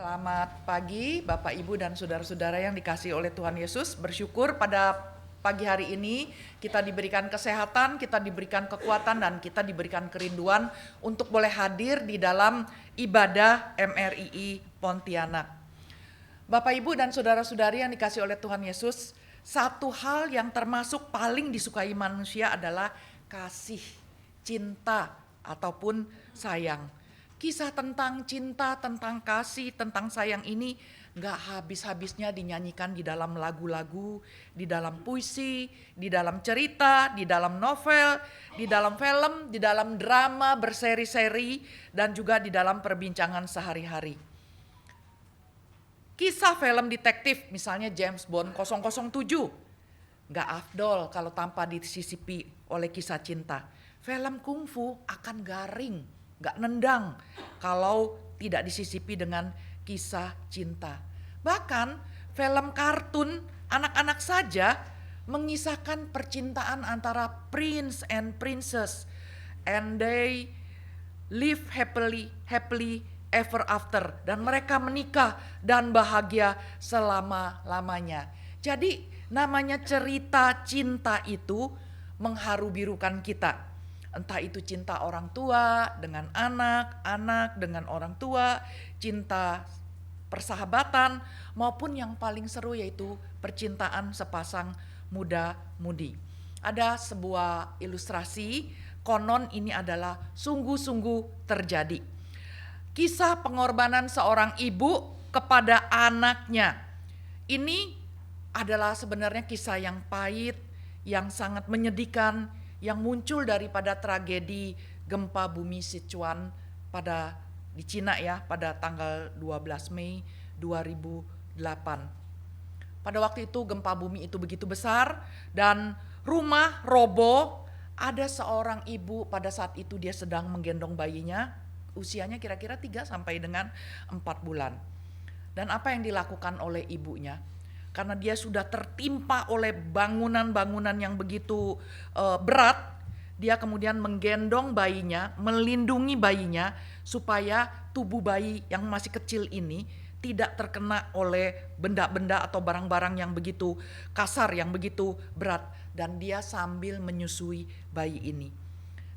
Selamat pagi Bapak Ibu dan saudara-saudara yang dikasihi oleh Tuhan Yesus. Bersyukur pada pagi hari ini kita diberikan kesehatan, kita diberikan kekuatan, dan kita diberikan kerinduan untuk boleh hadir di dalam ibadah MRII Pontianak. Bapak Ibu dan saudara-saudari yang dikasihi oleh Tuhan Yesus, satu hal yang termasuk paling disukai manusia adalah kasih, cinta, ataupun sayang. Kisah tentang cinta, tentang kasih, tentang sayang ini gak habis-habisnya dinyanyikan di dalam lagu-lagu, di dalam puisi, di dalam cerita, di dalam novel, di dalam film, di dalam drama berseri-seri, dan juga di dalam perbincangan sehari-hari. Kisah film detektif misalnya James Bond 007 gak afdol kalau tanpa disisipi oleh kisah cinta. Film kungfu akan garing, gak nendang kalau tidak disisipi dengan kisah cinta. Bahkan film kartun anak-anak saja mengisahkan percintaan antara prince and princess, and they live happily ever after, dan mereka menikah dan bahagia selama-lamanya. Jadi namanya cerita cinta itu mengharu-birukan kita. Entah itu cinta orang tua dengan anak, anak dengan orang tua, cinta persahabatan, maupun yang paling seru yaitu percintaan sepasang muda-mudi. Ada sebuah ilustrasi, konon ini adalah sungguh-sungguh terjadi. Kisah pengorbanan seorang ibu kepada anaknya. Ini adalah sebenarnya kisah yang pahit, yang sangat menyedihkan, yang muncul daripada tragedi gempa bumi Sichuan di Cina ya, pada tanggal 12 Mei 2008. Pada waktu itu gempa bumi itu begitu besar dan rumah roboh. Ada seorang ibu pada saat itu dia sedang menggendong bayinya, usianya kira-kira 3 sampai dengan 4 bulan. Dan apa yang dilakukan oleh ibunya? Karena dia sudah tertimpa oleh bangunan-bangunan yang begitu berat, dia kemudian menggendong bayinya, melindungi bayinya supaya tubuh bayi yang masih kecil ini tidak terkena oleh benda-benda atau barang-barang yang begitu kasar, yang begitu berat. Dan dia sambil menyusui bayi ini.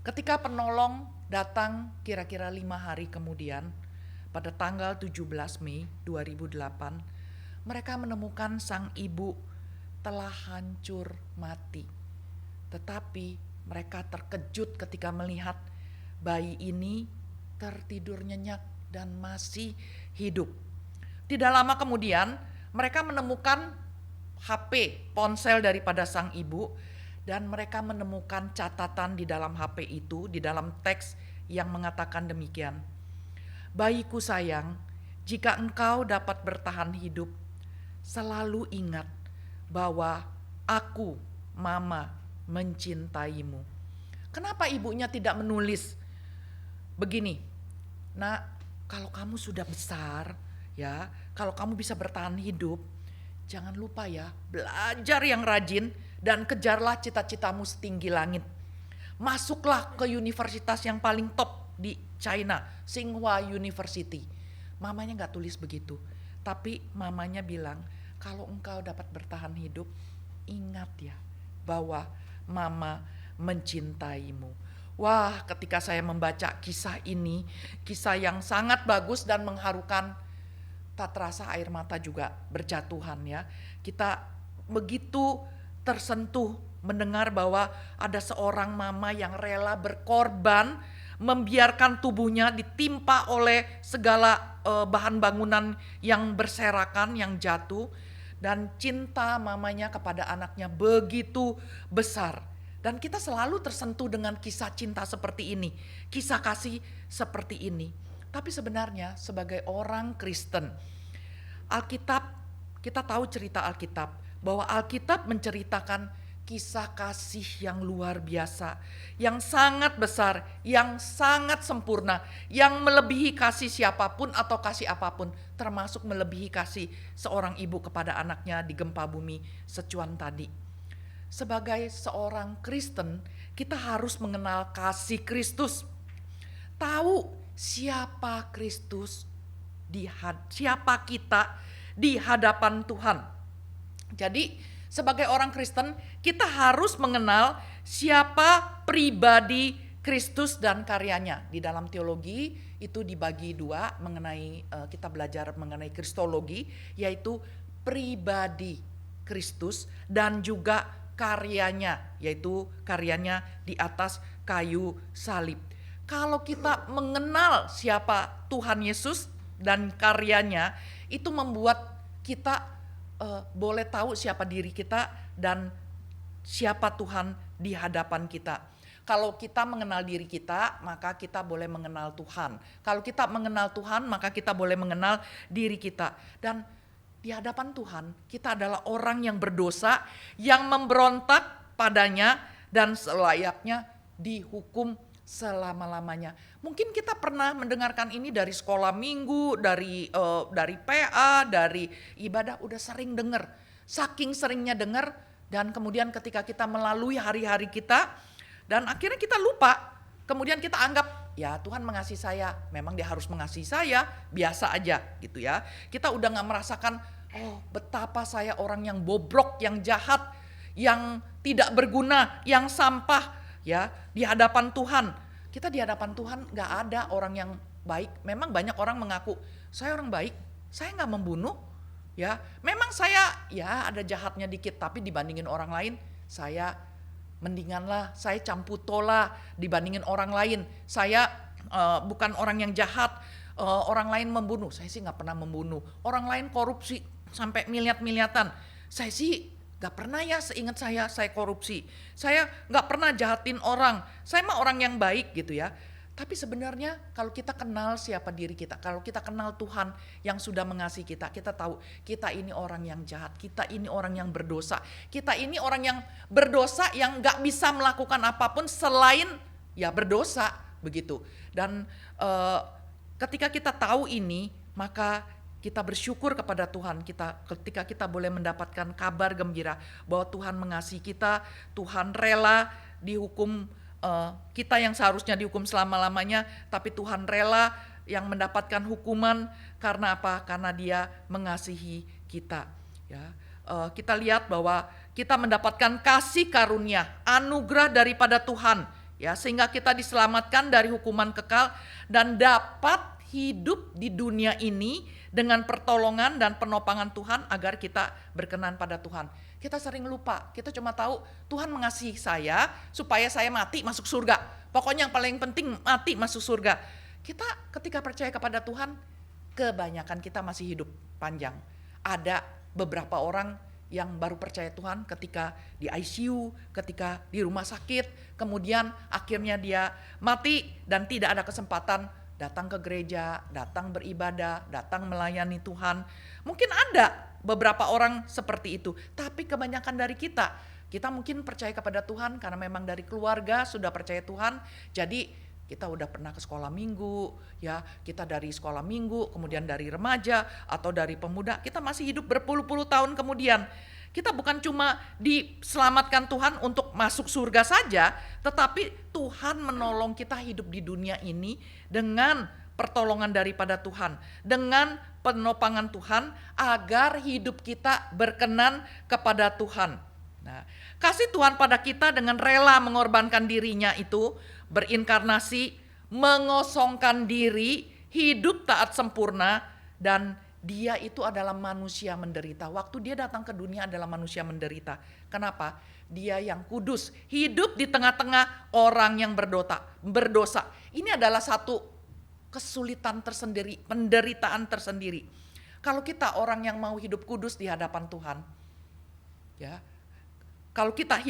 Ketika penolong datang kira-kira 5 hari kemudian, pada tanggal 17 Mei 2008, mereka menemukan sang ibu telah hancur mati. Tetapi mereka terkejut ketika melihat bayi ini tertidur nyenyak dan masih hidup. Tidak lama kemudian mereka menemukan HP, ponsel daripada sang ibu, dan mereka menemukan catatan di dalam HP itu, di dalam teks yang mengatakan demikian. Bayiku sayang, jika engkau dapat bertahan hidup, selalu ingat bahwa aku, Mama, mencintaimu. Kenapa ibunya tidak menulis begini? Nak, kalau kamu sudah besar, ya, kalau kamu bisa bertahan hidup, jangan lupa ya, belajar yang rajin dan kejarlah cita-citamu setinggi langit. Masuklah ke universitas yang paling top di China, Tsinghua University. Mamanya gak tulis begitu, tapi mamanya bilang, kalau engkau dapat bertahan hidup, ingat ya bahwa Mama mencintaimu. Wah, ketika saya membaca kisah ini, kisah yang sangat bagus dan mengharukan, tak terasa air mata juga berjatuhan ya. Kita begitu tersentuh mendengar bahwa ada seorang mama yang rela berkorban, membiarkan tubuhnya ditimpa oleh segala bahan bangunan yang berserakan, yang jatuh. Dan cinta mamanya kepada anaknya begitu besar. Dan kita selalu tersentuh dengan kisah cinta seperti ini, kisah kasih seperti ini. Tapi sebenarnya sebagai orang Kristen, Alkitab, kita tahu cerita Alkitab, bahwa Alkitab menceritakan kisah kasih yang luar biasa, yang sangat besar, yang sangat sempurna, yang melebihi kasih siapapun atau kasih apapun, termasuk melebihi kasih seorang ibu kepada anaknya di gempa bumi Sichuan tadi. Sebagai seorang Kristen, kita harus mengenal kasih Kristus, tahu siapa Kristus, siapa kita di hadapan Tuhan. Jadi sebagai orang Kristen kita harus mengenal siapa pribadi Kristus dan karyanya. Di dalam teologi itu dibagi dua mengenai kita belajar mengenai kristologi, yaitu pribadi Kristus dan juga karyanya, yaitu karyanya di atas kayu salib. Kalau kita mengenal siapa Tuhan Yesus dan karyanya, itu membuat kita boleh tahu siapa diri kita dan siapa Tuhan di hadapan kita. Kalau kita mengenal diri kita, maka kita boleh mengenal Tuhan. Kalau kita mengenal Tuhan, maka kita boleh mengenal diri kita. Dan di hadapan Tuhan, kita adalah orang yang berdosa, yang memberontak padanya, dan selayaknya dihukum selama-lamanya. Mungkin kita pernah mendengarkan ini dari sekolah minggu, dari PA, dari ibadah, udah sering dengar. Saking seringnya dengar, dan kemudian ketika kita melalui hari-hari kita, dan akhirnya kita lupa, kemudian kita anggap, ya Tuhan mengasihi saya, memang dia harus mengasihi saya, biasa aja gitu ya. Kita udah gak merasakan, oh betapa saya orang yang bobrok, yang jahat, yang tidak berguna, yang sampah ya di hadapan Tuhan. Kita di hadapan Tuhan gak ada orang yang baik. Memang banyak orang mengaku, saya orang baik, saya gak membunuh. Ya, memang saya ya ada jahatnya dikit, tapi dibandingin orang lain, saya mendinganlah, saya camputola dibandingin orang lain. Saya bukan orang yang jahat, orang lain membunuh, saya sih gak pernah membunuh. Orang lain korupsi sampai miliat-miliatan, saya sih gak pernah ya, seingat saya korupsi. Saya gak pernah jahatin orang, saya mah orang yang baik gitu ya. Tapi sebenarnya kalau kita kenal siapa diri kita, kalau kita kenal Tuhan yang sudah mengasihi kita, kita tahu kita ini orang yang jahat, kita ini orang yang berdosa, kita ini orang yang berdosa yang gak bisa melakukan apapun selain ya berdosa begitu. Dan ketika kita tahu ini, maka kita bersyukur kepada Tuhan ketika kita boleh mendapatkan kabar gembira bahwa Tuhan mengasihi kita, Tuhan rela dihukum. Kita yang seharusnya dihukum selama-lamanya, tapi Tuhan rela yang mendapatkan hukuman karena apa? Karena Dia mengasihi kita. Ya, kita lihat bahwa kita mendapatkan kasih karunia, anugerah daripada Tuhan, ya, sehingga kita diselamatkan dari hukuman kekal dan dapat hidup di dunia ini dengan pertolongan dan penopangan Tuhan agar kita berkenan pada Tuhan. Kita sering lupa, kita cuma tahu Tuhan mengasihi saya supaya saya mati masuk surga. Pokoknya yang paling penting mati masuk surga. Kita ketika percaya kepada Tuhan, kebanyakan kita masih hidup panjang. Ada beberapa orang yang baru percaya Tuhan ketika di ICU, ketika di rumah sakit, kemudian akhirnya dia mati dan tidak ada kesempatan datang ke gereja, datang beribadah, datang melayani Tuhan. Mungkin ada beberapa orang seperti itu, tapi kebanyakan dari kita mungkin percaya kepada Tuhan karena memang dari keluarga sudah percaya Tuhan. Jadi kita udah pernah ke sekolah minggu, ya kita dari sekolah minggu, kemudian dari remaja atau dari pemuda, kita masih hidup berpuluh-puluh tahun kemudian. Kita bukan cuma diselamatkan Tuhan untuk masuk surga saja, tetapi Tuhan menolong kita hidup di dunia ini dengan pertolongan daripada Tuhan, dengan penopangan Tuhan agar hidup kita berkenan kepada Tuhan. Nah, kasih Tuhan pada kita dengan rela mengorbankan dirinya itu berinkarnasi, mengosongkan diri, hidup taat sempurna, dan Dia itu adalah manusia menderita. Waktu Dia datang ke dunia adalah manusia menderita. Kenapa? Dia yang kudus, hidup di tengah-tengah orang yang berdosa. Ini adalah satu kesulitan tersendiri, penderitaan tersendiri. Kalau kita orang yang mau hidup kudus di hadapan Tuhan, ya, kalau kita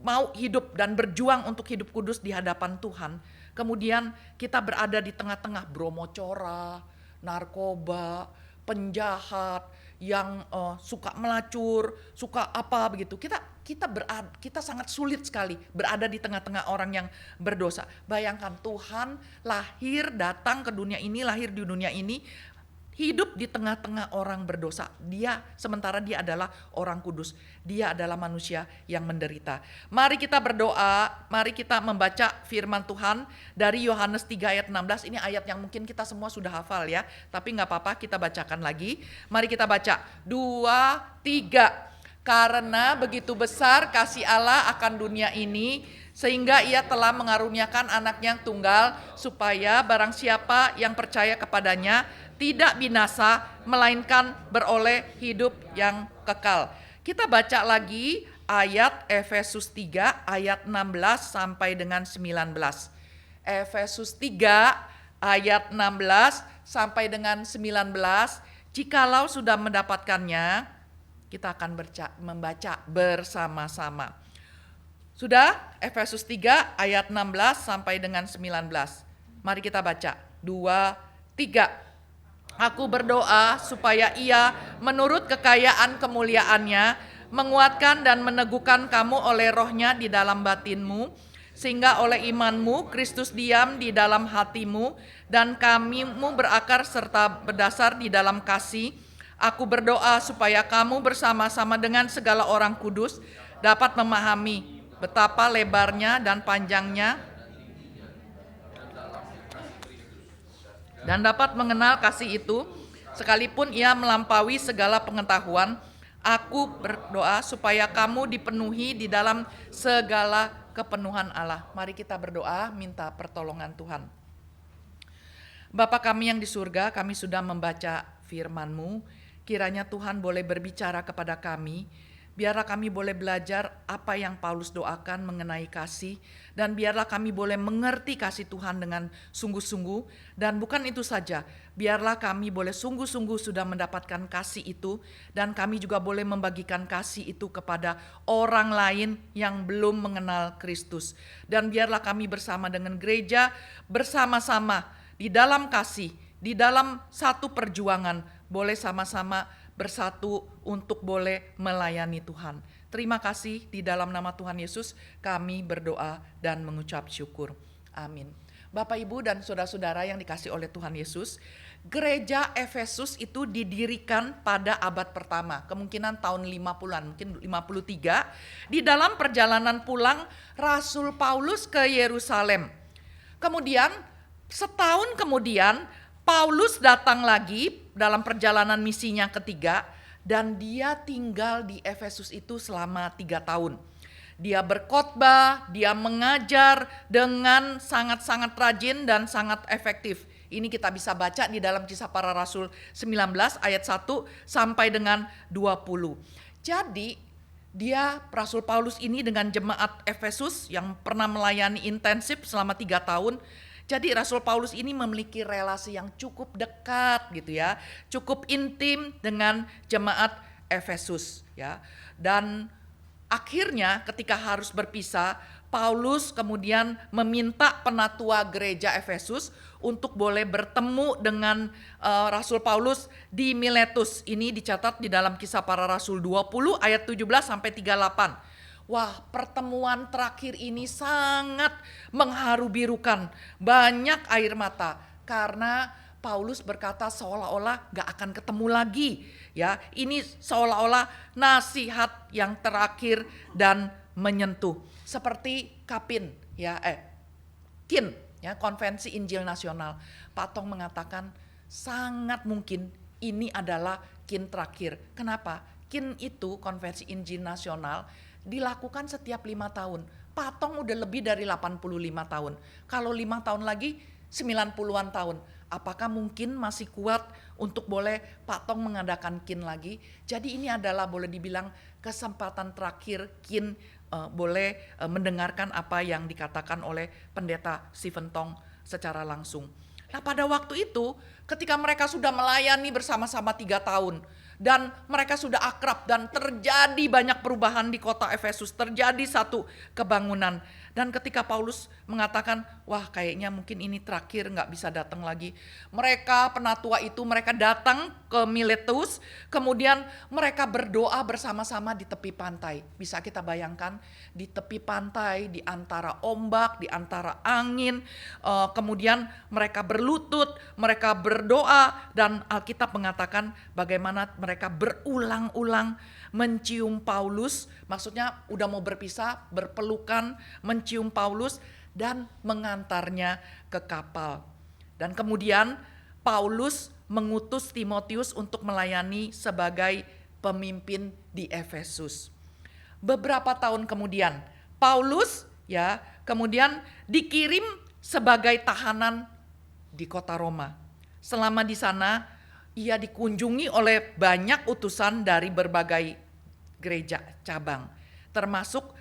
mau hidup dan berjuang untuk hidup kudus di hadapan Tuhan, kemudian kita berada di tengah-tengah bromocora, narkoba, penjahat yang suka melacur, suka apa begitu. Kita sangat sulit sekali berada di tengah-tengah orang yang berdosa. Bayangkan Tuhan lahir di dunia ini hidup di tengah-tengah orang berdosa. Sementara dia adalah orang kudus. Dia adalah manusia yang menderita. Mari kita berdoa, mari kita membaca firman Tuhan dari Yohanes 3 ayat 16. Ini ayat yang mungkin kita semua sudah hafal ya, tapi gak apa-apa, kita bacakan lagi. Mari kita baca, 2, 3. Karena begitu besar kasih Allah akan dunia ini, sehingga ia telah mengaruniakan anaknya yang tunggal, supaya barang siapa yang percaya kepadanya tidak binasa, melainkan beroleh hidup yang kekal. Kita baca lagi ayat Efesus 3 ayat 16 sampai dengan 19. Efesus 3 ayat 16 sampai dengan 19. Jikalau sudah mendapatkannya, kita akan membaca bersama-sama. Sudah? Efesus 3 ayat 16 sampai dengan 19. Mari kita baca. 2, 3. Aku berdoa supaya ia menurut kekayaan kemuliaannya menguatkan dan meneguhkan kamu oleh rohnya di dalam batinmu, sehingga oleh imanmu Kristus diam di dalam hatimu dan kamu berakar serta berdasar di dalam kasih. Aku berdoa supaya kamu bersama-sama dengan segala orang kudus dapat memahami betapa lebarnya dan panjangnya, dan dapat mengenal kasih itu, sekalipun ia melampaui segala pengetahuan. Aku berdoa supaya kamu dipenuhi di dalam segala kepenuhan Allah. Mari kita berdoa, minta pertolongan Tuhan. Bapa kami yang di surga, kami sudah membaca firman-Mu. Kiranya Tuhan boleh berbicara kepada kami. Biarlah kami boleh belajar apa yang Paulus doakan mengenai kasih, dan biarlah kami boleh mengerti kasih Tuhan dengan sungguh-sungguh. Dan bukan itu saja, biarlah kami boleh sungguh-sungguh sudah mendapatkan kasih itu, dan kami juga boleh membagikan kasih itu kepada orang lain yang belum mengenal Kristus. Dan biarlah kami bersama dengan gereja, bersama-sama di dalam kasih, di dalam satu perjuangan, boleh sama-sama bersatu untuk boleh melayani Tuhan. Terima kasih, di dalam nama Tuhan Yesus kami berdoa dan mengucap syukur. Amin. Bapak, Ibu, dan saudara-saudara yang dikasih oleh Tuhan Yesus, gereja Efesus itu didirikan pada abad pertama, kemungkinan tahun 50-an, mungkin 53, di dalam perjalanan pulang Rasul Paulus ke Yerusalem. Kemudian setahun kemudian Paulus datang lagi dalam perjalanan misinya ketiga, dan dia tinggal di Efesus itu selama 3 tahun. Dia berkhotbah, dia mengajar dengan sangat-sangat rajin dan sangat efektif. Ini kita bisa baca di dalam Kisah Para Rasul 19 ayat 1 sampai dengan 20. Jadi Rasul Paulus ini dengan jemaat Efesus yang pernah melayani intensif selama 3 tahun. Jadi Rasul Paulus ini memiliki relasi yang cukup dekat gitu ya, cukup intim dengan jemaat Efesus ya. Dan akhirnya ketika harus berpisah, Paulus kemudian meminta penatua gereja Efesus untuk boleh bertemu dengan Rasul Paulus di Miletus. Ini dicatat di dalam Kisah Para Rasul 20 ayat 17 sampai 38. Wah, pertemuan terakhir ini sangat mengharu-birukan, banyak air mata, karena Paulus berkata seolah-olah gak akan ketemu lagi. Ya, ini seolah-olah nasihat yang terakhir dan menyentuh. Seperti KIN, Konvensi Injil Nasional. Pak Tong mengatakan sangat mungkin ini adalah KIN terakhir. Kenapa? KIN itu, Konvensi Injil Nasional, dilakukan setiap 5 tahun. Pak Tong udah lebih dari 85 tahun. Kalau 5 tahun lagi 90-an tahun. Apakah mungkin masih kuat untuk boleh Pak Tong mengadakan KIN lagi? Jadi ini adalah boleh dibilang kesempatan terakhir KIN boleh mendengarkan apa yang dikatakan oleh pendeta Stephen Tong secara langsung. Nah, pada waktu itu ketika mereka sudah melayani bersama-sama 3 tahun, dan mereka sudah akrab dan terjadi banyak perubahan di kota Efesus, terjadi satu kebangunan. Dan ketika Paulus mengatakan, wah kayaknya mungkin ini terakhir, nggak bisa datang lagi. Mereka penatua itu, mereka datang ke Miletus, kemudian mereka berdoa bersama-sama di tepi pantai. Bisa kita bayangkan, di tepi pantai, di antara ombak, di antara angin, kemudian mereka berlutut, mereka berdoa, dan Alkitab mengatakan bagaimana mereka berulang-ulang mencium Paulus, maksudnya udah mau berpisah, berpelukan, mencium Paulus dan mengantarnya ke kapal. Dan kemudian Paulus mengutus Timotius untuk melayani sebagai pemimpin di Efesus. Beberapa tahun kemudian Paulus kemudian dikirim sebagai tahanan di kota Roma. Selama di sana ia dikunjungi oleh banyak utusan dari berbagai gereja cabang, termasuk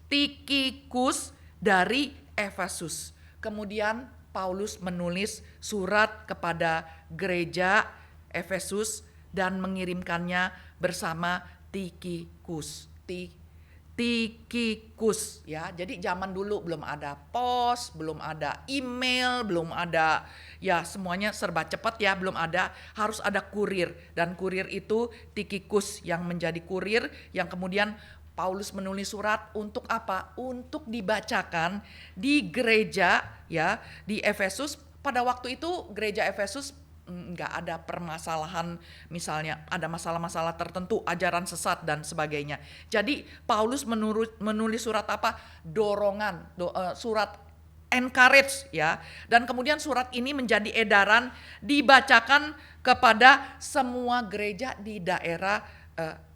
Tikikus dari Efesus. Kemudian Paulus menulis surat kepada gereja Efesus dan mengirimkannya bersama Tikikus. Tikikus ya. Jadi zaman dulu belum ada pos, belum ada email, belum ada semuanya serba cepat belum ada, harus ada kurir, dan kurir itu Tikikus yang menjadi kurir yang kemudian Paulus menulis surat untuk apa? Untuk dibacakan di gereja di Efesus. Pada waktu itu gereja Efesus nggak ada permasalahan, misalnya ada masalah-masalah tertentu, ajaran sesat dan sebagainya. Jadi Paulus menulis surat apa? Dorongan, surat encourage dan kemudian surat ini menjadi edaran, dibacakan kepada semua gereja di daerah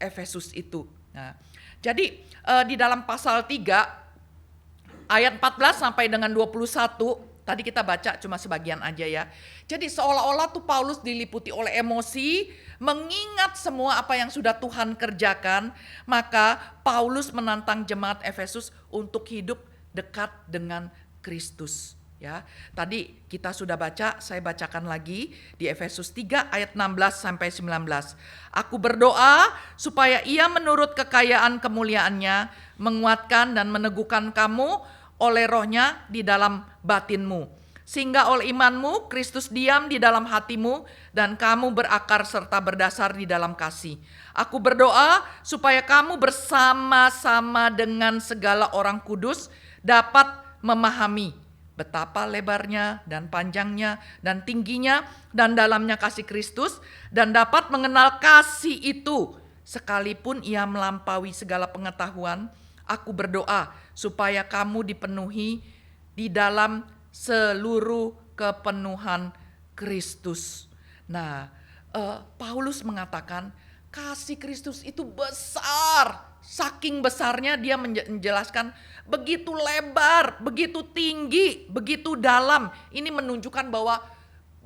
Efesus itu. Nah, jadi di dalam pasal 3 ayat 14 sampai dengan 21 tadi kita baca cuma sebagian aja ya. Jadi seolah-olah tuh Paulus diliputi oleh emosi, mengingat semua apa yang sudah Tuhan kerjakan, maka Paulus menantang jemaat Efesus untuk hidup dekat dengan Kristus. Tadi kita sudah baca, saya bacakan lagi di Efesus 3 ayat 16 sampai 19. Aku berdoa supaya ia menurut kekayaan kemuliaannya menguatkan dan meneguhkan kamu oleh rohnya di dalam batinmu, sehingga oleh imanmu Kristus diam di dalam hatimu dan kamu berakar serta berdasar di dalam kasih. Aku berdoa supaya kamu bersama-sama dengan segala orang kudus dapat memahami betapa lebarnya dan panjangnya dan tingginya dan dalamnya kasih Kristus, dan dapat mengenal kasih itu sekalipun ia melampaui segala pengetahuan. Aku berdoa supaya kamu dipenuhi di dalam seluruh kepenuhan Kristus. Nah, Paulus mengatakan kasih Kristus itu besar. Saking besarnya dia menjelaskan begitu lebar, begitu tinggi, begitu dalam. Ini menunjukkan bahwa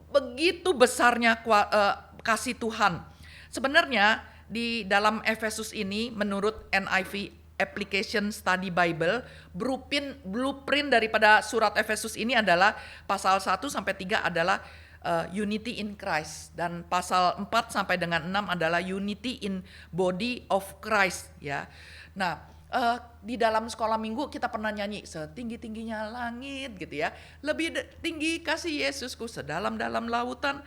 begitu besarnya kasih Tuhan. Sebenarnya di dalam Efesus ini menurut NIV Application Study Bible, blueprint daripada surat Efesus ini adalah pasal 1 sampai 3 adalah unity in Christ, dan pasal 4 sampai dengan 6 adalah unity in body of Christ Nah, di dalam sekolah minggu kita pernah nyanyi setinggi-tingginya langit gitu ya. Lebih tinggi kasih Yesusku, sedalam-dalam lautan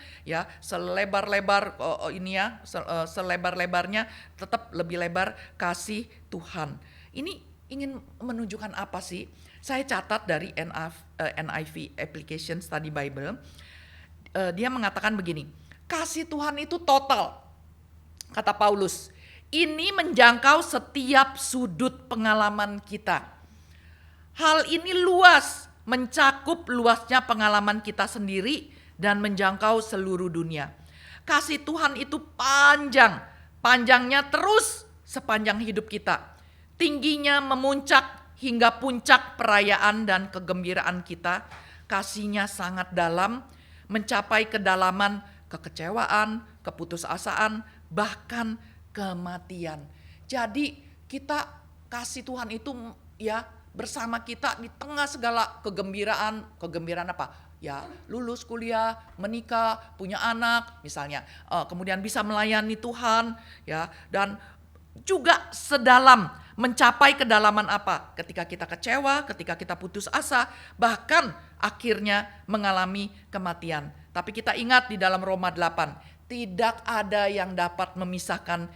selebar-lebar selebar-lebarnya tetap lebih lebar kasih Tuhan. Ini ingin menunjukkan apa sih? Saya catat dari NIV Application Study Bible. Dia mengatakan begini, kasih Tuhan itu total, kata Paulus. Ini menjangkau setiap sudut pengalaman kita. Hal ini luas, mencakup luasnya pengalaman kita sendiri dan menjangkau seluruh dunia. Kasih Tuhan itu panjang, panjangnya terus sepanjang hidup kita. Tingginya memuncak hingga puncak perayaan dan kegembiraan kita. Kasihnya sangat dalam, mencapai kedalaman kekecewaan, keputusasaan, bahkan kematian. Jadi kita kasih Tuhan itu bersama kita di tengah segala kegembiraan apa? Lulus kuliah, menikah, punya anak misalnya, kemudian bisa melayani Tuhan dan juga sedalam. Mencapai kedalaman apa? Ketika kita kecewa, ketika kita putus asa, bahkan akhirnya mengalami kematian. Tapi kita ingat di dalam Roma 8, tidak ada yang dapat memisahkan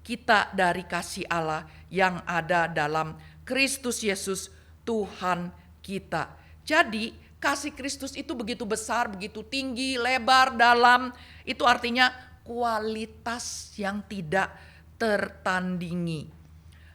kita dari kasih Allah yang ada dalam Kristus Yesus Tuhan kita. Jadi kasih Kristus itu begitu besar, begitu tinggi, lebar, dalam. Itu artinya kualitas yang tidak tertandingi.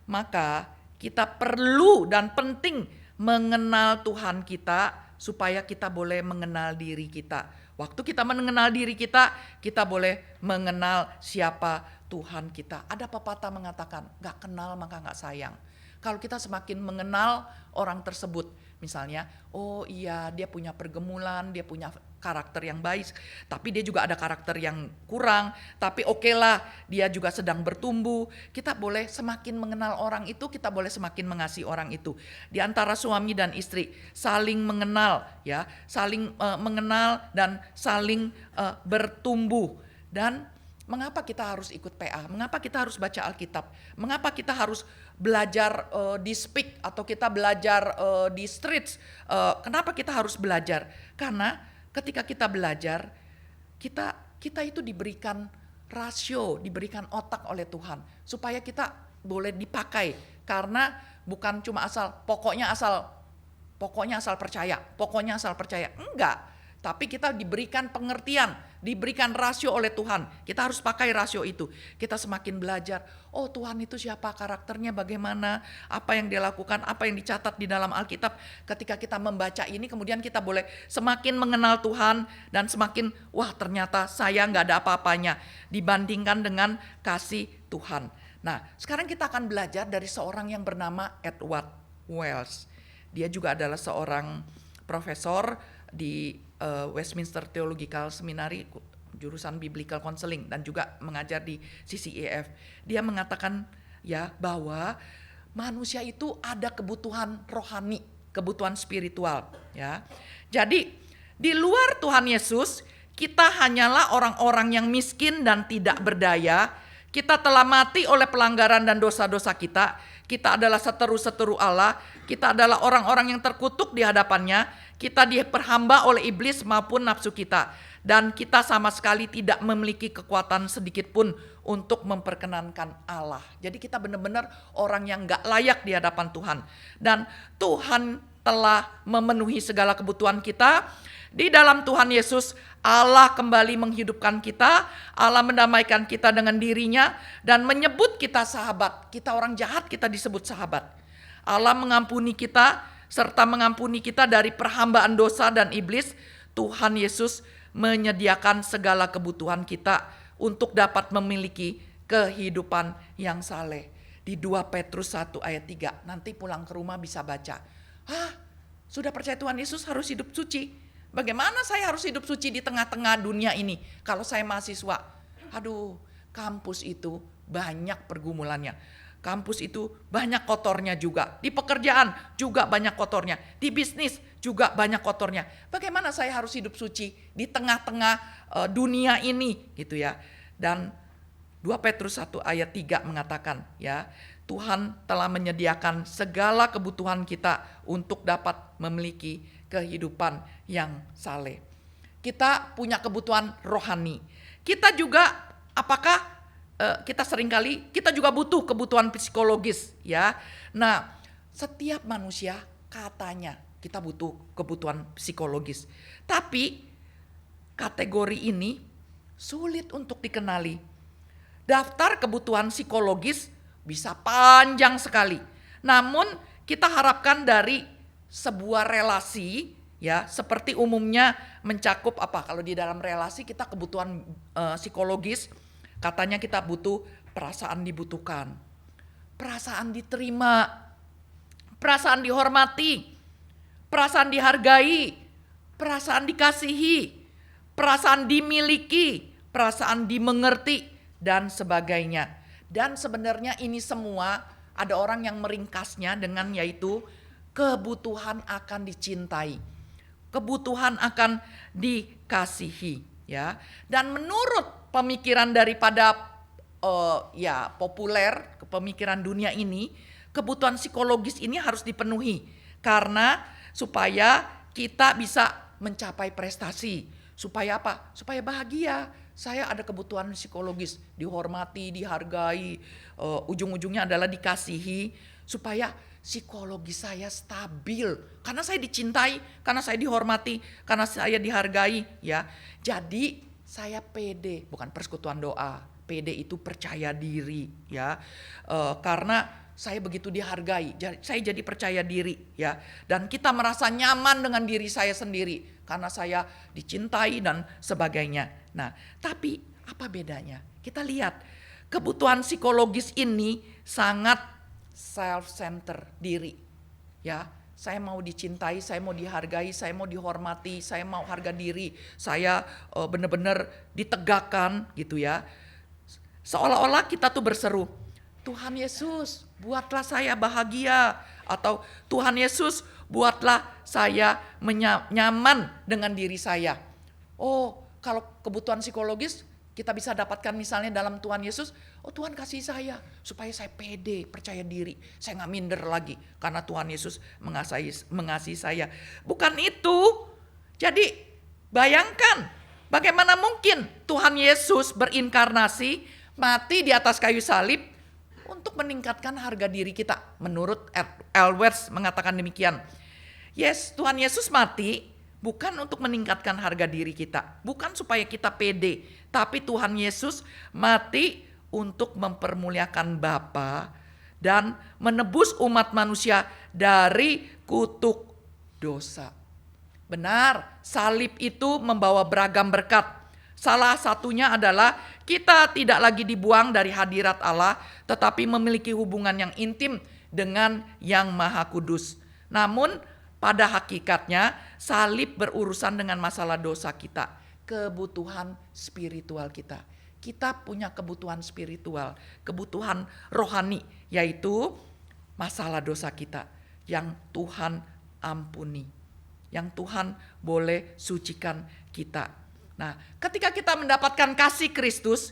Maka kita perlu dan penting mengenal Tuhan kita supaya kita boleh mengenal diri kita. Waktu kita mengenal diri kita, kita boleh mengenal siapa Tuhan kita. Ada pepatah mengatakan, gak kenal maka gak sayang. Kalau kita semakin mengenal orang tersebut, misalnya, oh iya dia punya pergumulan, dia punya karakter yang baik, tapi dia juga ada karakter yang kurang, tapi oke lah dia juga sedang bertumbuh. Kita boleh semakin mengenal orang itu, kita boleh semakin mengasihi orang itu. Di antara suami dan istri saling mengenal, ya, saling mengenal dan saling bertumbuh. Dan mengapa kita harus ikut PA? Mengapa kita harus baca Alkitab? Mengapa kita harus belajar di speak atau kita belajar di streets? Kenapa kita harus belajar? Karena ketika kita belajar, kita itu diberikan rasio, diberikan otak oleh Tuhan supaya kita boleh dipakai. Karena bukan cuma pokoknya asal percaya. Enggak. Tapi kita diberikan pengertian, diberikan rasio oleh Tuhan. Kita harus pakai rasio itu. Kita semakin belajar, oh Tuhan itu siapa, karakternya bagaimana, apa yang dia lakukan, apa yang dicatat di dalam Alkitab. Ketika kita membaca ini, kemudian kita boleh semakin mengenal Tuhan dan semakin, wah ternyata saya gak ada apa-apanya dibandingkan dengan kasih Tuhan. Nah, sekarang kita akan belajar dari seorang yang bernama Edward Wells. Dia juga adalah seorang profesor di Westminster Theological Seminary, jurusan Biblical Counseling, dan juga mengajar di CCEF. Dia mengatakan ya bahwa manusia itu ada kebutuhan rohani, kebutuhan spiritual, ya. Jadi di luar Tuhan Yesus, kita hanyalah orang-orang yang miskin dan tidak berdaya. Kita telah mati oleh pelanggaran dan dosa-dosa kita. Kita adalah seteru-seteru Allah. Kita adalah orang-orang yang terkutuk di hadapannya. Kita diperhamba oleh iblis maupun nafsu kita. Dan kita sama sekali tidak memiliki kekuatan sedikit pun untuk memperkenankan Allah. Jadi kita benar-benar orang yang gak layak di hadapan Tuhan. Dan Tuhan telah memenuhi segala kebutuhan kita. Di dalam Tuhan Yesus, Allah kembali menghidupkan kita. Allah mendamaikan kita dengan dirinya dan menyebut kita sahabat. Kita orang jahat, kita disebut sahabat. Allah mengampuni kita serta mengampuni kita dari perhambaan dosa dan iblis. Tuhan Yesus menyediakan segala kebutuhan kita untuk dapat memiliki kehidupan yang saleh. Di 2 Petrus 1 ayat 3, nanti pulang ke rumah bisa baca. Sudah percaya Tuhan Yesus harus hidup suci. Bagaimana saya harus hidup suci di tengah-tengah dunia ini? Kalau saya mahasiswa, kampus itu banyak pergumulannya. Kampus itu banyak kotornya juga. Di pekerjaan juga banyak kotornya. Di bisnis juga banyak kotornya. Bagaimana saya harus hidup suci di tengah-tengah dunia ini, gitu ya. Dan 2 Petrus 1 ayat 3 mengatakan, ya, Tuhan telah menyediakan segala kebutuhan kita untuk dapat memiliki kehidupan yang saleh. Kita punya kebutuhan rohani. Kita juga kita seringkali kita juga butuh kebutuhan psikologis, ya. Nah, setiap manusia katanya kita butuh kebutuhan psikologis. Tapi kategori ini sulit untuk dikenali. Daftar kebutuhan psikologis bisa panjang sekali. Namun kita harapkan dari sebuah relasi, ya, seperti umumnya mencakup apa? Kalau di dalam relasi kita kebutuhan psikologis, katanya kita butuh perasaan dibutuhkan, perasaan diterima, perasaan dihormati, perasaan dihargai, perasaan dikasihi, perasaan dimiliki, perasaan dimengerti, dan sebagainya. Dan sebenarnya ini semua ada orang yang meringkasnya dengan yaitu kebutuhan akan dicintai, kebutuhan akan dikasihi, ya. Dan menurut pemikiran daripada ya populer, pemikiran dunia ini, kebutuhan psikologis ini harus dipenuhi karena supaya kita bisa mencapai prestasi. Supaya apa? Supaya bahagia. Saya ada kebutuhan psikologis, dihormati, dihargai, ujung-ujungnya adalah dikasihi, supaya psikologi saya stabil. Karena saya dicintai, karena saya dihormati, karena saya dihargai, ya. Jadi saya pede, bukan persekutuan doa. Pede itu percaya diri, ya. Karena saya begitu dihargai, saya jadi percaya diri, ya. Dan kita merasa nyaman dengan diri saya sendiri karena saya dicintai dan sebagainya. Nah, tapi apa bedanya? Kita lihat kebutuhan psikologis ini sangat self-center diri. Ya, saya mau dicintai, saya mau dihargai, saya mau dihormati, saya mau harga diri, saya benar-benar ditegakkan gitu ya. Seolah-olah kita tuh berseru, Tuhan Yesus, buatlah saya bahagia, atau Tuhan Yesus, buatlah saya nyaman dengan diri saya. Oh, kalau kebutuhan psikologis kita bisa dapatkan misalnya dalam Tuhan Yesus, oh Tuhan kasih saya supaya saya pede, percaya diri, saya nggak minder lagi karena Tuhan Yesus mengasihi saya. Bukan itu. Jadi bayangkan bagaimana mungkin Tuhan Yesus berinkarnasi, mati di atas kayu salib untuk meningkatkan harga diri kita. Menurut Elwers mengatakan demikian. Yes, Tuhan Yesus mati bukan untuk meningkatkan harga diri kita, bukan supaya kita pede, tapi Tuhan Yesus mati untuk mempermuliakan Bapa dan menebus umat manusia dari kutuk dosa. Benar, salib itu membawa beragam berkat. Salah satunya adalah kita tidak lagi dibuang dari hadirat Allah, tetapi memiliki hubungan yang intim dengan Yang Maha Kudus. Namun pada hakikatnya salib berurusan dengan masalah dosa kita, kebutuhan spiritual kita. Kita punya kebutuhan spiritual, kebutuhan rohani, yaitu masalah dosa kita yang Tuhan ampuni, yang Tuhan boleh sucikan kita. Nah, ketika kita mendapatkan kasih Kristus,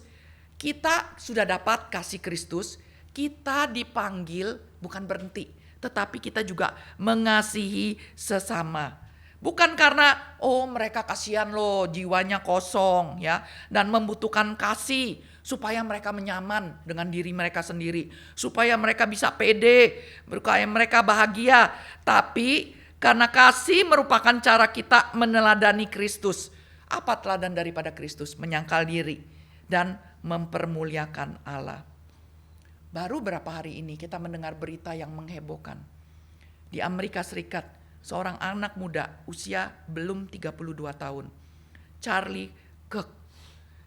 kita sudah dapat kasih Kristus, kita dipanggil bukan berhenti, tetapi kita juga mengasihi sesama. Bukan karena mereka kasihan loh, jiwanya kosong ya, dan membutuhkan kasih supaya mereka menyaman dengan diri mereka sendiri, supaya mereka bisa pede, supaya mereka bahagia, tapi karena kasih merupakan cara kita meneladani Kristus. Apa teladan daripada Kristus? Menyangkal diri dan mempermuliakan Allah. Baru berapa hari ini kita mendengar berita yang menghebohkan. Di Amerika Serikat, seorang anak muda usia belum 32 tahun, Charlie Kirk.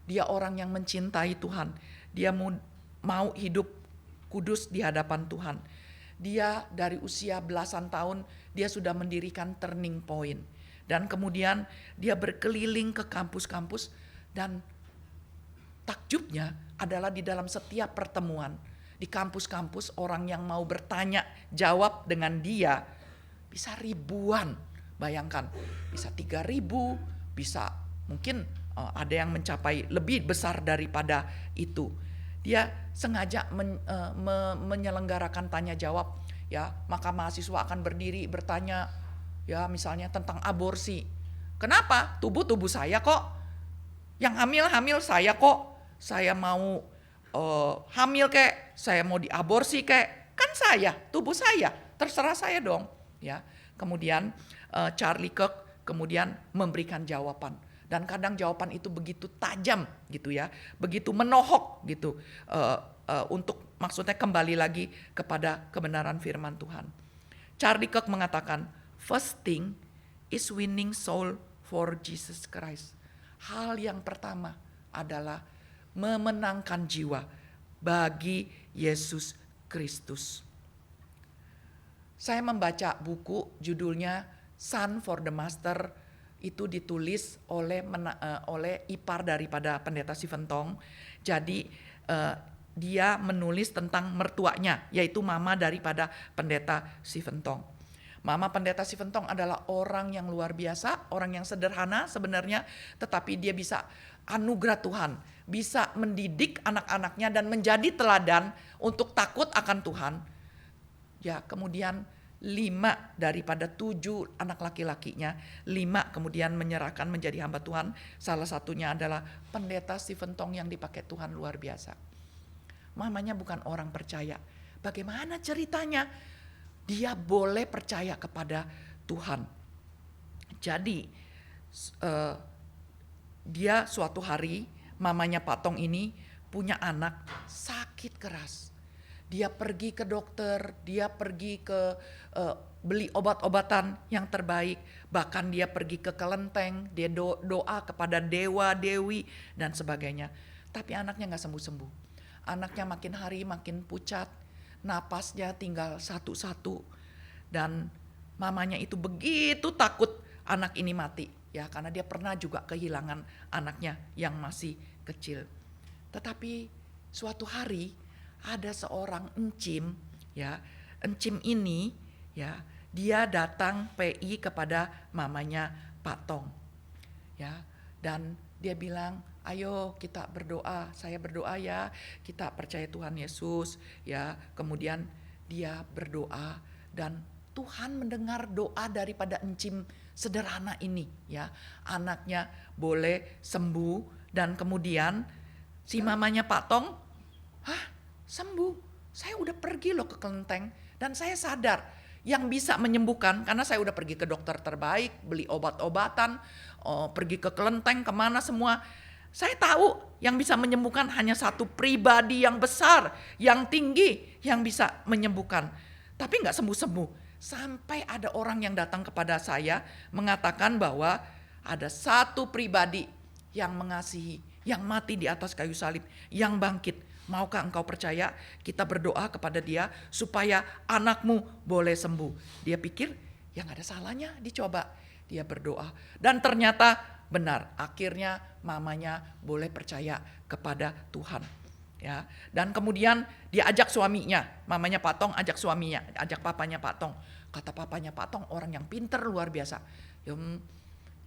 Dia orang yang mencintai Tuhan. Dia mau hidup kudus di hadapan Tuhan. Dia dari usia belasan tahun, dia sudah mendirikan Turning Point. Dan kemudian dia berkeliling ke kampus-kampus, dan takjubnya adalah di dalam setiap pertemuan di kampus-kampus, orang yang mau bertanya jawab dengan dia bisa ribuan. Bayangkan, bisa 3.000, bisa mungkin ada yang mencapai lebih besar daripada itu. Dia sengaja menyelenggarakan tanya jawab, ya, maka mahasiswa akan berdiri bertanya, ya, misalnya tentang aborsi. Kenapa? Tubuh saya kok. Yang hamil saya kok. Saya mau hamil kek, saya mau diaborsi kek, kan saya, tubuh saya, terserah saya dong, ya. Kemudian Charlie Kirk kemudian memberikan jawaban, dan kadang jawaban itu begitu tajam gitu ya, begitu menohok gitu, untuk maksudnya kembali lagi kepada kebenaran firman Tuhan. Charlie Kirk mengatakan, first thing is winning soul for Jesus Christ. Hal yang pertama adalah memenangkan jiwa bagi Yesus Kristus. Saya membaca buku judulnya Son for the Master, itu ditulis oleh ipar daripada pendeta Stephen Tong. Jadi dia menulis tentang mertuanya, yaitu mama daripada pendeta Stephen Tong. Mama pendeta Stephen Tong adalah orang yang luar biasa, orang yang sederhana sebenarnya, tetapi dia bisa anugerah Tuhan bisa mendidik anak-anaknya dan menjadi teladan untuk takut akan Tuhan. Ya, kemudian 5 daripada 7 anak laki-lakinya, 5 kemudian menyerahkan menjadi hamba Tuhan. Salah satunya adalah pendeta Stephen Tong yang dipakai Tuhan luar biasa. Mamanya bukan orang percaya. Bagaimana ceritanya? Dia boleh percaya kepada Tuhan. Jadi dia suatu hari, mamanya Pak Tong ini punya anak sakit keras. Dia pergi ke dokter, dia pergi ke beli obat-obatan yang terbaik. Bahkan dia pergi ke kelenteng, dia doa kepada dewa, dewi dan sebagainya. Tapi anaknya gak sembuh-sembuh. Anaknya makin hari makin pucat, napasnya tinggal satu-satu. Dan mamanya itu begitu takut anak ini mati. Ya, karena dia pernah juga kehilangan anaknya yang masih kecil. Tetapi suatu hari ada seorang encim, ya, encim ini, ya, dia datang PI kepada mamanya Pak Tong, ya, dan dia bilang, ayo kita berdoa, saya berdoa ya, kita percaya Tuhan Yesus, ya. Kemudian dia berdoa dan Tuhan mendengar doa daripada encim sederhana ini, ya. Anaknya boleh sembuh dan kemudian si mamanya Pak Tong, sembuh. Saya udah pergi loh ke kelenteng dan saya sadar yang bisa menyembuhkan, karena saya udah pergi ke dokter terbaik, beli obat-obatan, pergi ke kelenteng, kemana semua. Saya tahu yang bisa menyembuhkan hanya satu pribadi yang besar, yang tinggi, yang bisa menyembuhkan. Tapi gak sembuh-sembuh. Sampai ada orang yang datang kepada saya mengatakan bahwa ada satu pribadi yang mengasihi, yang mati di atas kayu salib, yang bangkit. Maukah engkau percaya? Kita berdoa kepada dia supaya anakmu boleh sembuh. Dia pikir ya gak ada salahnya dicoba. Dia berdoa dan ternyata benar. Akhirnya mamanya boleh percaya kepada Tuhan. Ya, dan kemudian dia ajak suaminya, mamanya Pak Tong ajak suaminya, ajak papanya Pak Tong. Kata papanya Pak Tong orang yang pinter luar biasa.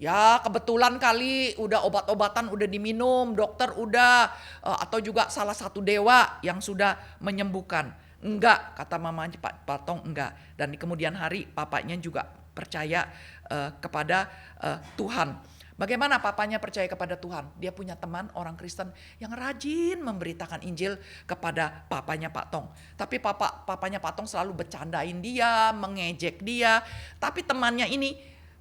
Ya kebetulan kali udah obat-obatan udah diminum, dokter udah, atau juga salah satu dewa yang sudah menyembuhkan. Enggak, kata mamanya Pak Tong, enggak. Dan di kemudian hari papanya juga percaya kepada Tuhan. Bagaimana papanya percaya kepada Tuhan? Dia punya teman orang Kristen yang rajin memberitakan Injil kepada papanya Pak Tong. Tapi papanya Pak Tong selalu bercandain dia, mengejek dia. Tapi temannya ini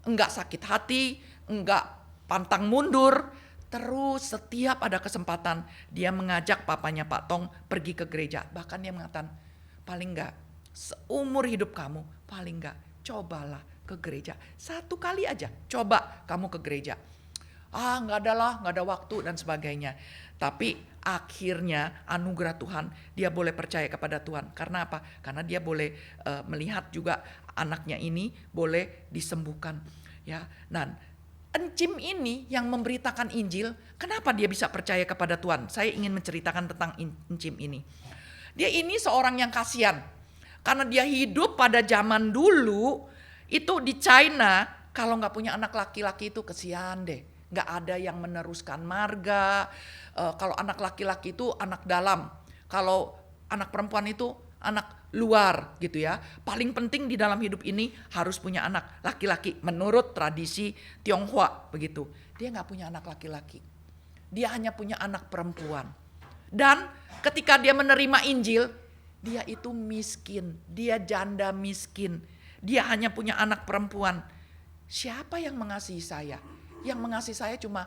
enggak sakit hati, enggak pantang mundur. Terus setiap ada kesempatan dia mengajak papanya Pak Tong pergi ke gereja. Bahkan dia mengatakan, paling enggak seumur hidup kamu, paling enggak cobalah ke gereja. 1 kali aja coba kamu ke gereja. Enggak ada lah, enggak ada waktu dan sebagainya. Tapi akhirnya anugerah Tuhan, dia boleh percaya kepada Tuhan. Karena apa? Karena dia boleh melihat juga anaknya ini boleh disembuhkan. Ya, dan encim ini yang memberitakan Injil, kenapa dia bisa percaya kepada Tuhan? Saya ingin menceritakan tentang encim ini. Dia ini seorang yang kasihan. Karena dia hidup pada zaman dulu, itu di China, kalau gak punya anak laki-laki itu kesian deh. Gak ada yang meneruskan marga. Kalau anak laki-laki itu anak dalam. Kalau anak perempuan itu anak luar gitu ya. Paling penting di dalam hidup ini harus punya anak laki-laki menurut tradisi Tionghoa begitu. Dia gak punya anak laki-laki. Dia hanya punya anak perempuan. Dan ketika dia menerima Injil, dia itu miskin. Dia janda miskin. Dia hanya punya anak perempuan. Siapa yang mengasihi saya? Yang mengasihi saya cuma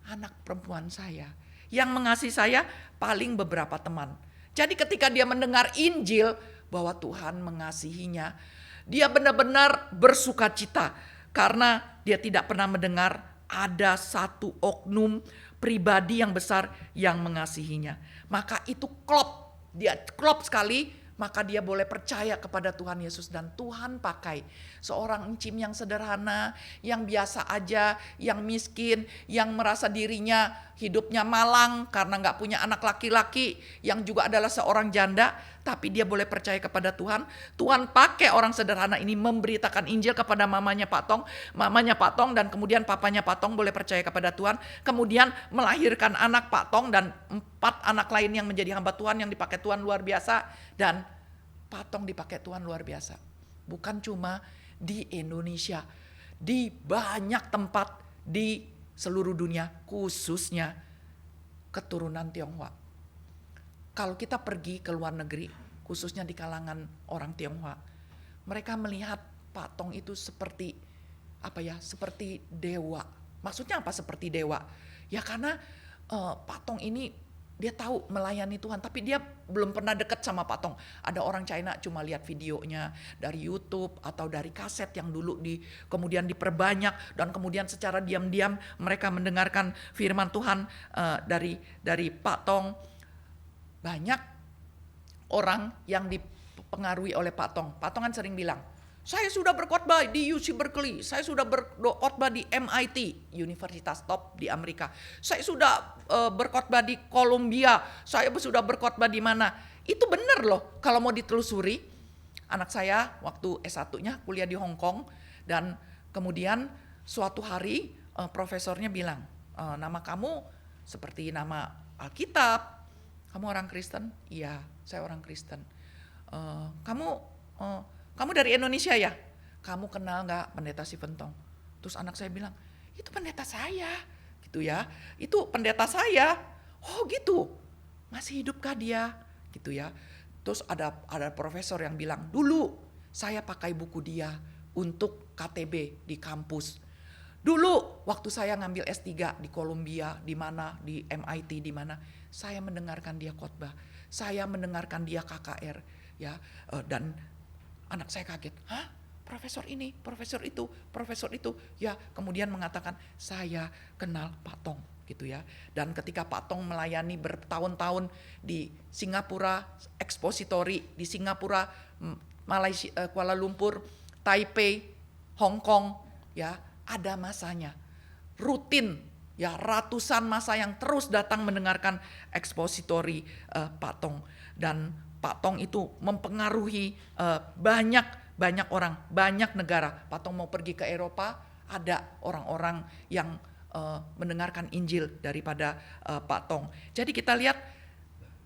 anak perempuan saya. Yang mengasihi saya paling beberapa teman. Jadi ketika dia mendengar Injil bahwa Tuhan mengasihinya, dia benar-benar bersukacita. Karena dia tidak pernah mendengar ada satu oknum pribadi yang besar yang mengasihinya. Maka itu klop. Dia klop sekali. Maka dia boleh percaya kepada Tuhan Yesus dan Tuhan pakai seorang encim yang sederhana, yang biasa aja, yang miskin, yang merasa dirinya hidupnya malang karena gak punya anak laki-laki, yang juga adalah seorang janda. tapi dia boleh percaya kepada Tuhan. Tuhan pakai orang sederhana ini memberitakan Injil kepada mamanya Pak Tong, dan kemudian papanya Pak Tong boleh percaya kepada Tuhan, kemudian melahirkan anak Pak Tong dan 4 anak lain yang menjadi hamba Tuhan yang dipakai Tuhan luar biasa, dan Pak Tong dipakai Tuhan luar biasa. Bukan cuma di Indonesia, di banyak tempat di seluruh dunia, khususnya keturunan Tionghoa. Kalau kita pergi ke luar negeri, khususnya di kalangan orang Tionghoa, mereka melihat Pak Tong itu seperti seperti dewa. Maksudnya apa seperti dewa? Ya karena Pak Tong ini dia tahu melayani Tuhan, tapi dia belum pernah dekat sama Pak Tong. Ada orang China cuma lihat videonya dari YouTube atau dari kaset yang dulu kemudian diperbanyak, dan kemudian secara diam-diam mereka mendengarkan firman Tuhan dari Pak Tong. Banyak orang yang dipengaruhi oleh Pak Tong. Pak Tong kan sering bilang, saya sudah berkhotbah di UC Berkeley, saya sudah berkhotbah di MIT, Universitas top di Amerika. Saya sudah berkhotbah di Columbia, saya sudah berkhotbah di mana. Itu benar loh kalau mau ditelusuri. Anak saya waktu S1-nya kuliah di Hong Kong, dan kemudian suatu hari profesornya bilang, nama kamu seperti nama Alkitab. Kamu orang Kristen? Iya, saya orang Kristen. Kamu dari Indonesia ya? Kamu kenal nggak pendeta Stephen Tong? Terus anak saya bilang, itu pendeta saya, gitu ya. Itu pendeta saya. Oh gitu, masih hidupkah dia? Gitu ya. Terus ada profesor yang bilang, dulu saya pakai buku dia untuk KTB di kampus. Dulu waktu saya ngambil S3 di Columbia, di mana, di MIT, di mana, saya mendengarkan dia khotbah, saya mendengarkan dia KKR, ya, dan anak saya kaget, hah? Profesor ini, profesor itu, ya, kemudian mengatakan saya kenal Pak Tong, gitu ya. Dan ketika Pak Tong melayani bertahun-tahun di Singapura, expository di Singapura, Malaysia, Kuala Lumpur, Taipei, Hong Kong, ya. Ada masanya, rutin ya, ratusan masa yang terus datang mendengarkan ekspositori Pak Tong. Dan Pak Tong itu mempengaruhi banyak orang, banyak negara. Pak Tong mau pergi ke Eropa, ada orang-orang yang mendengarkan Injil daripada Pak Tong. Jadi kita lihat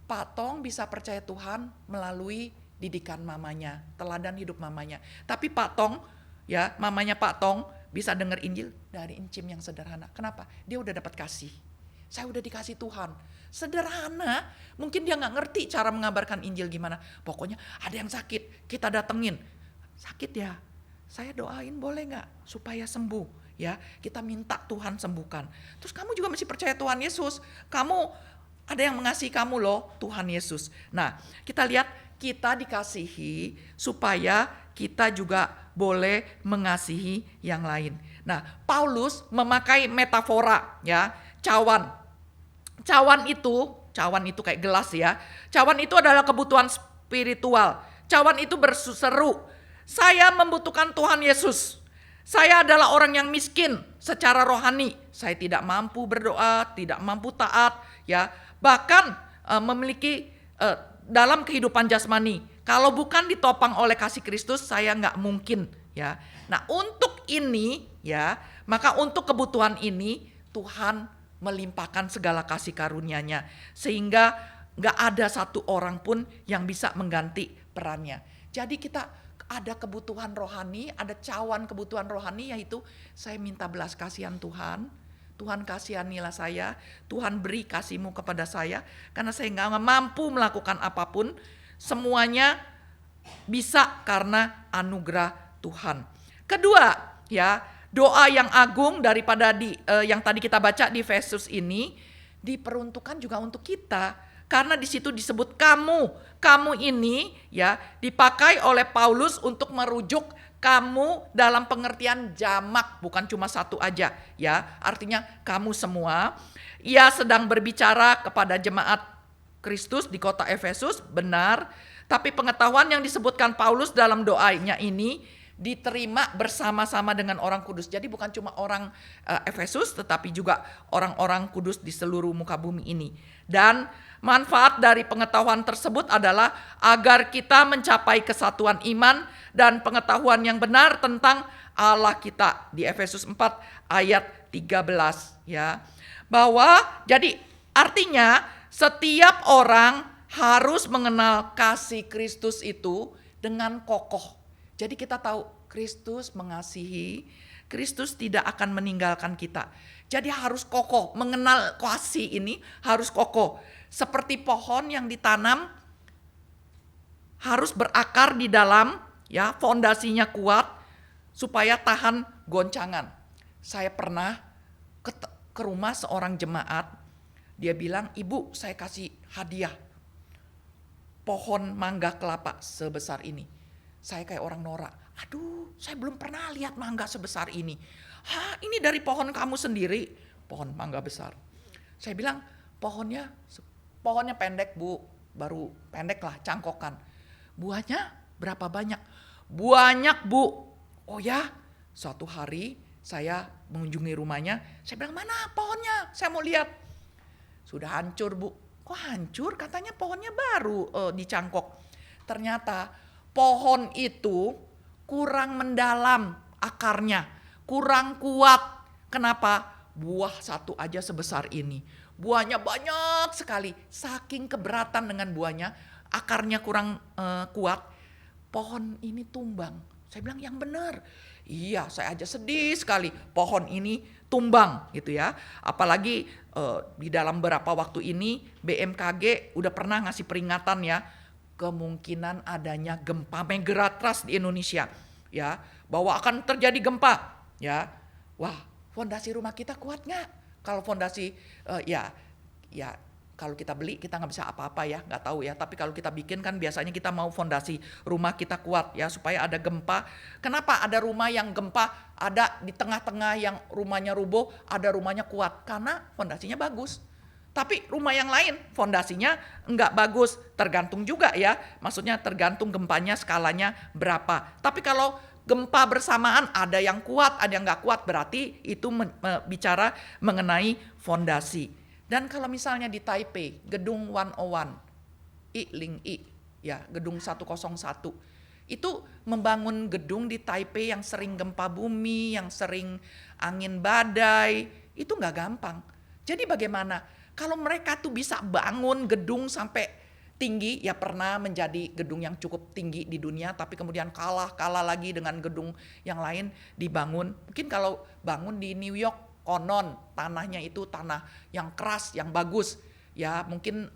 Pak Tong bisa percaya Tuhan melalui didikan mamanya, teladan hidup mamanya. Tapi Pak Tong, ya, mamanya Pak Tong bisa dengar Injil dari encim yang sederhana. Kenapa? Dia udah dapat kasih. Saya udah dikasih Tuhan. Sederhana, mungkin dia gak ngerti cara mengabarkan Injil gimana. Pokoknya ada yang sakit, kita datengin. Sakit ya, saya doain boleh gak supaya sembuh. Ya, kita minta Tuhan sembuhkan. Terus kamu juga mesti percaya Tuhan Yesus. Kamu ada yang mengasihi kamu loh, Tuhan Yesus. Nah, kita lihat kita dikasihi supaya kita juga boleh mengasihi yang lain. Nah, Paulus memakai metafora, ya, cawan. Cawan itu kayak gelas ya. Cawan itu adalah kebutuhan spiritual. Cawan itu berseru, saya membutuhkan Tuhan Yesus. Saya adalah orang yang miskin secara rohani. Saya tidak mampu berdoa, tidak mampu taat, ya. Bahkan memiliki dalam kehidupan jasmani. Kalau bukan ditopang oleh kasih Kristus, saya nggak mungkin, ya. Nah, untuk ini, ya, maka untuk kebutuhan ini Tuhan melimpahkan segala kasih karunia-Nya, sehingga nggak ada satu orang pun yang bisa mengganti perannya. Jadi kita ada kebutuhan rohani, ada cawan kebutuhan rohani, yaitu saya minta belas kasihan Tuhan. Tuhan kasihanilah saya, Tuhan beri kasih-Mu kepada saya, karena saya nggak mampu melakukan apapun. Semuanya bisa karena anugerah Tuhan. Kedua, ya, doa yang agung daripada yang tadi kita baca di Efesus ini diperuntukkan juga untuk kita, karena di situ disebut kamu ini, ya, dipakai oleh Paulus untuk merujuk kamu dalam pengertian jamak, bukan cuma satu aja, ya, artinya kamu semua. Ia sedang berbicara kepada jemaat Kristus di kota Efesus, benar, tapi pengetahuan yang disebutkan Paulus dalam doanya ini diterima bersama-sama dengan orang kudus. Jadi bukan cuma orang Efesus, tetapi juga orang-orang kudus di seluruh muka bumi ini. Dan Manfaat dari pengetahuan tersebut adalah agar kita mencapai kesatuan iman dan pengetahuan yang benar tentang Allah kita. Di Efesus 4 ayat 13 ya. Bahwa jadi artinya setiap orang harus mengenal kasih Kristus itu dengan kokoh. Jadi kita tahu Kristus mengasihi, Kristus tidak akan meninggalkan kita. Jadi harus kokoh, mengenal kasih ini harus kokoh. Seperti pohon yang ditanam harus berakar di dalam ya, fondasinya kuat supaya tahan goncangan. Saya pernah ke rumah seorang jemaat, dia bilang, "Ibu, saya kasih hadiah pohon mangga kelapa sebesar ini." Saya kayak orang norak. "Aduh, saya belum pernah lihat mangga sebesar ini." "Hah, ini dari pohon kamu sendiri?" "Pohon mangga besar." Saya bilang, pohonnya pendek Bu, baru pendek lah, cangkokan. "Buahnya berapa banyak?" "Banyak Bu." "Oh ya?" Suatu hari saya mengunjungi rumahnya, saya bilang, "Mana pohonnya? Saya mau lihat." "Sudah hancur Bu." "Kok hancur? Katanya pohonnya baru dicangkok." Ternyata pohon itu kurang mendalam akarnya, kurang kuat. Kenapa? Buah satu aja sebesar ini. Buahnya banyak sekali. Saking keberatan dengan buahnya, akarnya kurang kuat. Pohon ini tumbang. Saya bilang, "Yang benar." "Iya, saya aja sedih sekali. Pohon ini tumbang," gitu ya. Apalagi di dalam beberapa waktu ini BMKG udah pernah ngasih peringatan ya, kemungkinan adanya gempa megatrust di Indonesia ya, bahwa akan terjadi gempa ya. Wah, fondasi rumah kita kuat nggak? Kalau fondasi ya kalau kita beli kita nggak bisa apa-apa ya, nggak tahu ya. Tapi kalau kita bikin kan biasanya kita mau fondasi rumah kita kuat ya, supaya ada gempa. Kenapa ada rumah yang gempa, ada di tengah-tengah yang rumahnya rubuh, ada rumahnya kuat? Karena fondasinya bagus. Tapi rumah yang lain fondasinya nggak bagus, tergantung juga ya. Maksudnya tergantung gempanya skalanya berapa. Tapi kalau gempa bersamaan ada yang kuat, ada yang nggak kuat, berarti itu bicara mengenai fondasi. Dan kalau misalnya di Taipei, gedung 101, I ya, gedung 101, itu membangun gedung di Taipei yang sering gempa bumi, yang sering angin badai, itu nggak gampang. Jadi bagaimana? Kalau mereka tuh bisa bangun gedung sampai tinggi, ya pernah menjadi gedung yang cukup tinggi di dunia, tapi kemudian kalah lagi dengan gedung yang lain dibangun. Mungkin kalau bangun di New York, konon tanahnya itu tanah yang keras, yang bagus, ya mungkin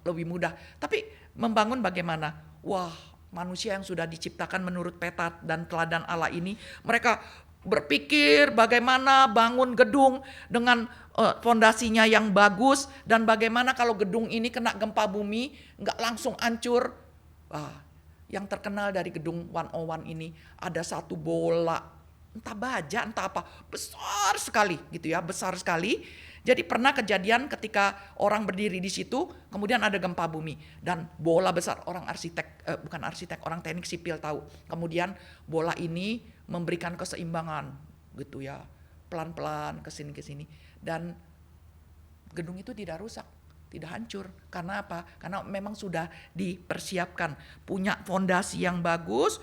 lebih mudah. Tapi membangun bagaimana? Wah, manusia yang sudah diciptakan menurut peta dan teladan Allah ini, mereka berpikir bagaimana bangun gedung dengan fondasinya yang bagus, dan bagaimana kalau gedung ini kena gempa bumi nggak langsung hancur. Yang terkenal dari gedung 101 ini ada satu bola, entah baja, entah apa, besar sekali gitu ya, besar sekali. Jadi pernah kejadian ketika orang berdiri di situ, kemudian ada gempa bumi dan bola besar, orang orang teknik sipil tahu. Kemudian bola ini memberikan keseimbangan gitu ya, pelan-pelan ke sini dan gedung itu tidak rusak, tidak hancur. Karena apa? Karena memang sudah dipersiapkan, punya fondasi yang bagus,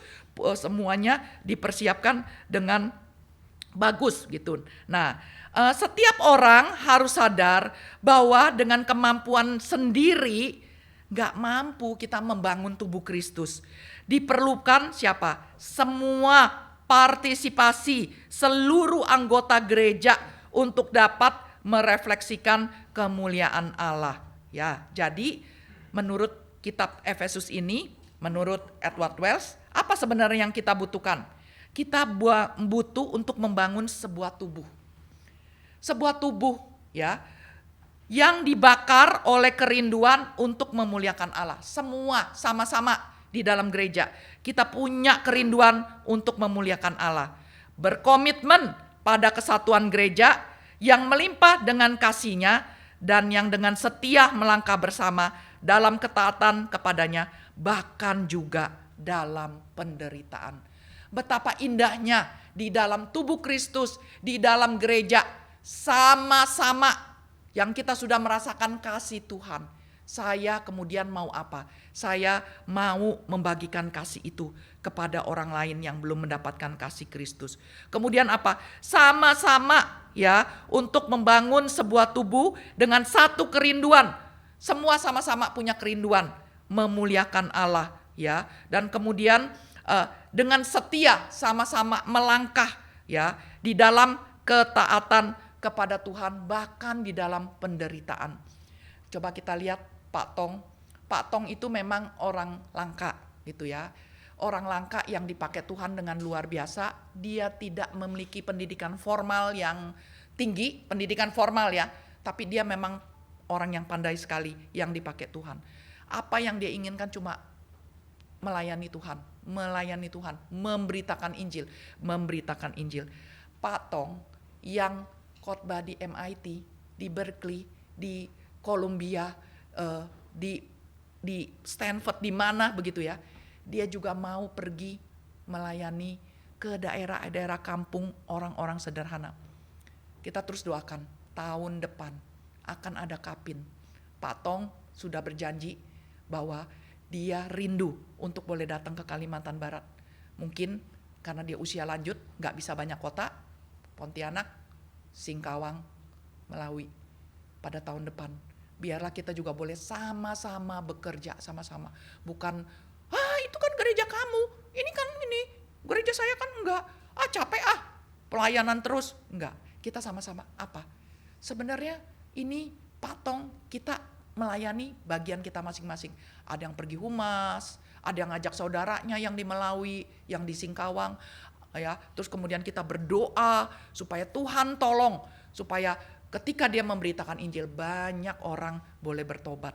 semuanya dipersiapkan dengan bagus gitu. Nah, setiap orang harus sadar bahwa dengan kemampuan sendiri gak mampu kita membangun tubuh Kristus. Diperlukan siapa? Semua partisipasi seluruh anggota gereja untuk dapat merefleksikan kemuliaan Allah. Ya, jadi menurut kitab Efesus ini, menurut Edward Wells, apa sebenarnya yang kita butuhkan? Kita butuh untuk membangun sebuah tubuh. Sebuah tubuh ya, yang dibakar oleh kerinduan untuk memuliakan Allah. Semua sama-sama di dalam gereja. Kita punya kerinduan untuk memuliakan Allah. Berkomitmen pada kesatuan gereja yang melimpah dengan kasih-Nya dan yang dengan setia melangkah bersama dalam ketaatan kepadanya, bahkan juga dalam penderitaan. Betapa indahnya di dalam tubuh Kristus, di dalam gereja, sama-sama yang kita sudah merasakan kasih Tuhan, Saya kemudian mau apa? Saya mau membagikan kasih itu kepada orang lain yang belum mendapatkan kasih Kristus. Kemudian apa? Sama-sama ya untuk membangun sebuah tubuh dengan satu kerinduan. Semua sama-sama punya kerinduan memuliakan Allah ya. Dan kemudian dengan setia sama-sama melangkah ya di dalam ketaatan kepada Tuhan, bahkan di dalam penderitaan. Coba kita lihat Pak Tong. Pak Tong itu memang orang langka gitu ya. Orang langka yang dipakai Tuhan dengan luar biasa. Dia tidak memiliki pendidikan formal yang tinggi, pendidikan formal ya. Tapi dia memang orang yang pandai sekali yang dipakai Tuhan. Apa yang dia inginkan cuma melayani Tuhan, memberitakan Injil, memberitakan Injil. Pak Tong yang khotbah di MIT, di Berkeley, di Columbia, di Stanford, di mana begitu ya. Dia juga mau pergi melayani ke daerah-daerah kampung orang-orang sederhana. Kita terus doakan tahun depan akan ada Kapin. Pak Tong sudah berjanji bahwa dia rindu untuk boleh datang ke Kalimantan Barat. Mungkin karena dia usia lanjut, gak bisa banyak kota, Pontianak, Singkawang, Melawi pada tahun depan. Biarlah kita juga boleh sama-sama bekerja sama-sama. Bukan, itu kan gereja kamu, ini kan ini, gereja saya kan enggak, capek pelayanan terus. Enggak, kita sama-sama apa? Sebenarnya ini patong kita melayani bagian kita masing-masing. Ada yang pergi humas, ada yang ngajak saudaranya yang di Melawi, yang di Singkawang, ya. Terus kemudian kita berdoa supaya Tuhan tolong, supaya ketika dia memberitakan Injil banyak orang boleh bertobat.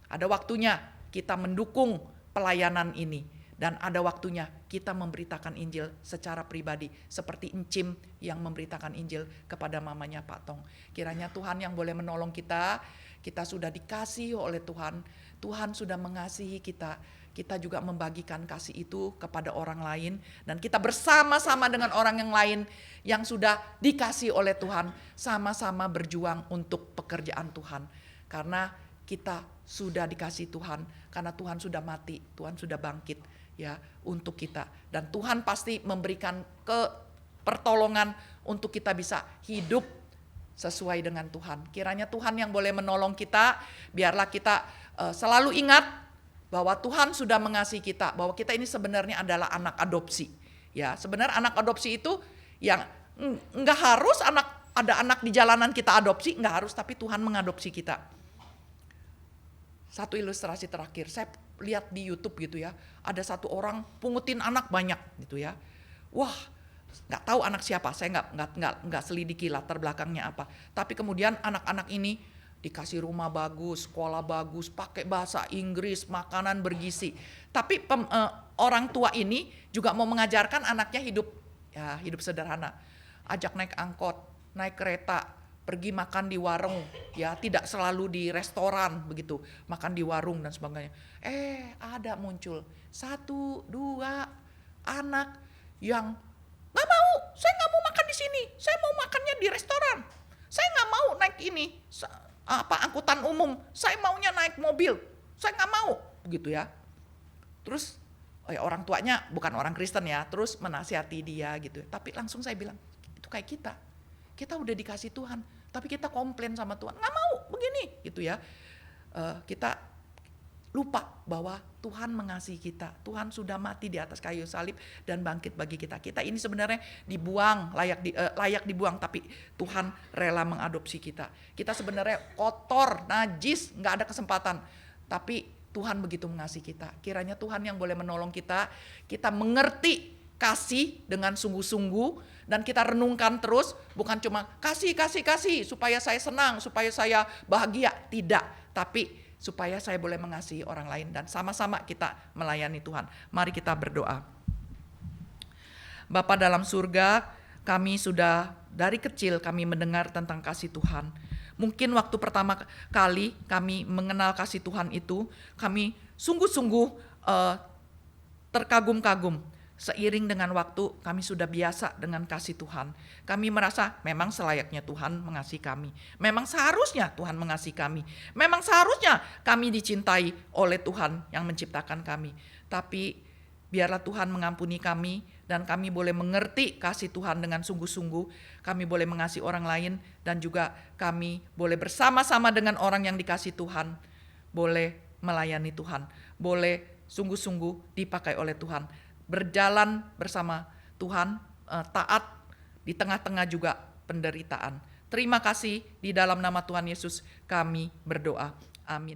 Ada waktunya kita mendukung pelayanan ini dan ada waktunya kita memberitakan Injil secara pribadi seperti Encim yang memberitakan Injil kepada mamanya Pak Tong. Kiranya Tuhan yang boleh menolong kita. Kita sudah dikasihi oleh Tuhan. Tuhan sudah mengasihi kita. Kita juga membagikan kasih itu kepada orang lain. Dan kita bersama-sama dengan orang yang lain yang sudah dikasihi oleh Tuhan. Sama-sama berjuang untuk pekerjaan Tuhan. Karena kita sudah dikasihi Tuhan. Karena Tuhan sudah mati, Tuhan sudah bangkit ya untuk kita. Dan Tuhan pasti memberikan pertolongan untuk kita bisa hidup sesuai dengan Tuhan. Kiranya Tuhan yang boleh menolong kita, biarlah kita selalu ingat bahwa Tuhan sudah mengasihi kita, bahwa kita ini sebenarnya adalah anak adopsi. Ya, sebenarnya anak adopsi itu yang enggak harus ada anak di jalanan kita adopsi, enggak harus, tapi Tuhan mengadopsi kita. Satu ilustrasi terakhir, saya lihat di YouTube gitu ya, ada satu orang pungutin anak banyak gitu ya. Wah, nggak tahu anak siapa, saya nggak selidiki latar belakangnya apa. Tapi kemudian anak-anak ini dikasih rumah bagus, sekolah bagus, pakai bahasa Inggris, makanan bergizi. Tapi orang tua ini juga mau mengajarkan anaknya hidup sederhana. Ajak naik angkot, naik kereta, pergi makan di warung, ya tidak selalu di restoran begitu, makan di warung dan sebagainya. Ada muncul 1, 2 anak yang nggak mau, saya nggak mau makan di sini, saya mau makannya di restoran. Saya nggak mau naik ini, angkutan umum, saya maunya naik mobil, saya nggak mau, begitu ya. Terus orang tuanya bukan orang Kristen ya, terus menasihati dia gitu. Tapi langsung saya bilang, itu kayak kita udah dikasih Tuhan, tapi kita komplain sama Tuhan, nggak mau begini, gitu ya. Kita lupa bahwa Tuhan mengasihi kita. Tuhan sudah mati di atas kayu salib dan bangkit bagi kita. Kita ini sebenarnya dibuang, layak dibuang, tapi Tuhan rela mengadopsi kita. Kita sebenarnya kotor, najis, nggak ada kesempatan. Tapi Tuhan begitu mengasihi kita. Kiranya Tuhan yang boleh menolong kita mengerti kasih dengan sungguh-sungguh dan kita renungkan terus, bukan cuma kasih supaya saya senang, supaya saya bahagia, tidak, tapi supaya saya boleh mengasihi orang lain dan sama-sama kita melayani Tuhan. Mari kita berdoa. Bapa dalam surga, kami sudah dari kecil kami mendengar tentang kasih Tuhan. Mungkin waktu pertama kali kami mengenal kasih Tuhan itu, kami sungguh-sungguh terkagum-kagum. Seiring dengan waktu kami sudah biasa dengan kasih Tuhan. Kami merasa memang selayaknya Tuhan mengasihi kami. Memang seharusnya Tuhan mengasihi kami. Memang seharusnya kami dicintai oleh Tuhan yang menciptakan kami. Tapi biarlah Tuhan mengampuni kami dan kami boleh mengerti kasih Tuhan dengan sungguh-sungguh. Kami boleh mengasihi orang lain dan juga kami boleh bersama-sama dengan orang yang dikasihi Tuhan. Boleh melayani Tuhan. Boleh sungguh-sungguh dipakai oleh Tuhan. Berjalan bersama Tuhan, taat di tengah-tengah juga penderitaan. Terima kasih, di dalam nama Tuhan Yesus kami berdoa. Amin.